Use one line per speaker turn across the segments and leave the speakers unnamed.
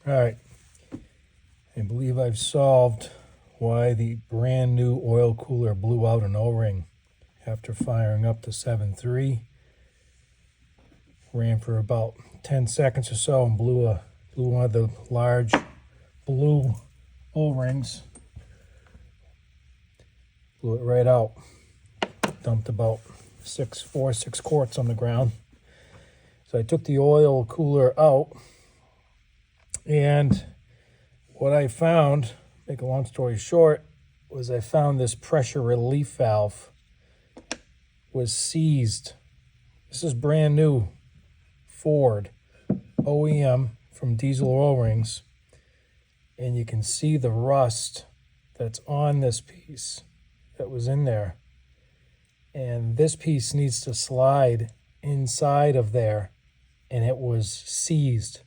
All right, I believe I've solved why the brand new oil cooler blew out an O-ring after firing up the 7.3. Ran for about 10 seconds or so and blew one of the large blue O-rings. Blew it right out. Dumped about 6 quarts on the ground. So I took the oil cooler out, and what I found, make a long story short, was I found this pressure relief valve was seized. This is brand new Ford OEM from diesel O-rings, and you can see the rust that's on this piece that was in there. And this piece needs to slide inside of there, and it was seized.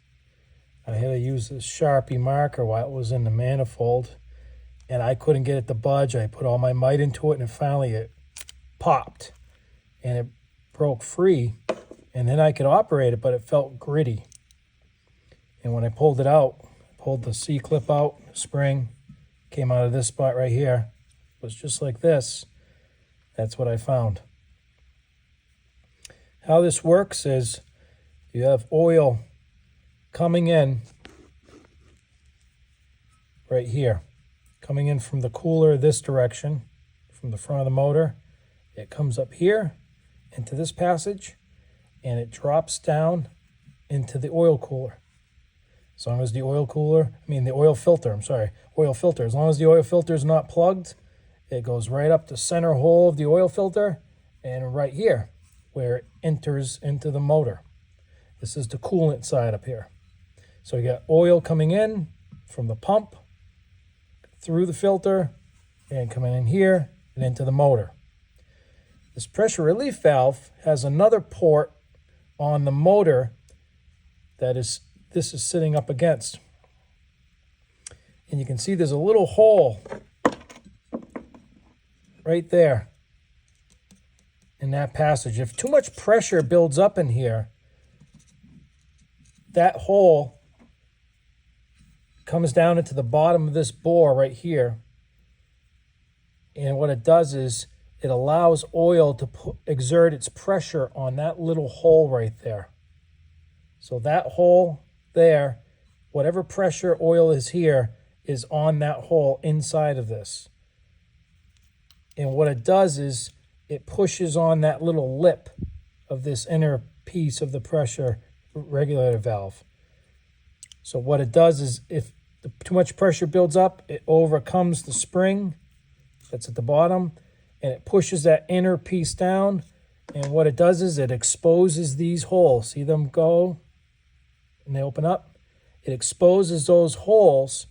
I had to use this Sharpie marker while it was in the manifold, and I couldn't get it to budge. I put all my might into it, and finally it popped, and it broke free, and then I could operate it, but it felt gritty. And when I pulled it out, pulled the C-clip out, spring, came out of this spot right here. It was just like this. That's what I found. How this works is you have oil coming in right here, coming in from the cooler this direction, from the front of the motor. It comes up here into this passage, and it drops down into the oil cooler. As long as the oil filter, as long as the oil filter is not plugged, it goes right up the center hole of the oil filter and right here where it enters into the motor. This is the coolant side up here. So you got oil coming in from the pump through the filter and coming in here and into the motor. This pressure relief valve has another port on the motor this is sitting up against. And you can see there's a little hole right there in that passage. If too much pressure builds up in here, that hole comes down into the bottom of this bore right here. And what it does is it allows oil to exert its pressure on that little hole right there. So that hole there, whatever pressure oil is here, is on that hole inside of this. And what it does is it pushes on that little lip of this inner piece of the pressure regulator valve. So what it does is if too much pressure builds up, it overcomes the spring that's at the bottom, and it pushes that inner piece down. And what it does is it exposes these holes. See them go and they open up? It exposes those holes,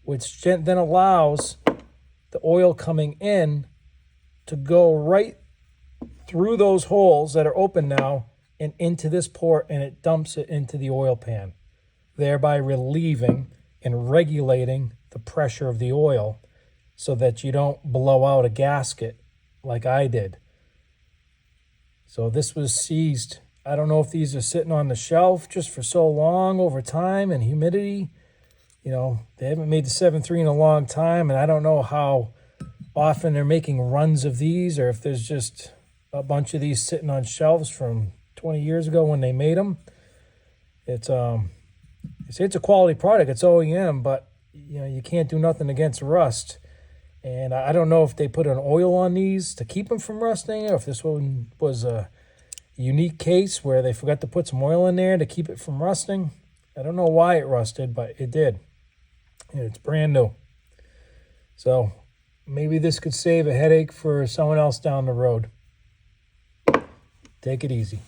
which then allows the oil coming in to go right through those holes that are open now and into this port, and it dumps it into the oil pan, thereby relieving and regulating the pressure of the oil so that you don't blow out a gasket like I did. So this was seized. I don't know if these are sitting on the shelf just for so long over time and humidity. You know, they haven't made the 7.3 in a long time, and I don't know how often they're making runs of these, or if there's just a bunch of these sitting on shelves from 20 years ago when they made them. It's a quality product. It's OEM, but you know, you can't do nothing against rust. And I don't know if they put an oil on these to keep them from rusting, or if this one was a unique case where they forgot to put some oil in there to keep it from rusting. I don't know why it rusted, but it did. And it's brand new. So maybe this could save a headache for someone else down the road. Take it easy.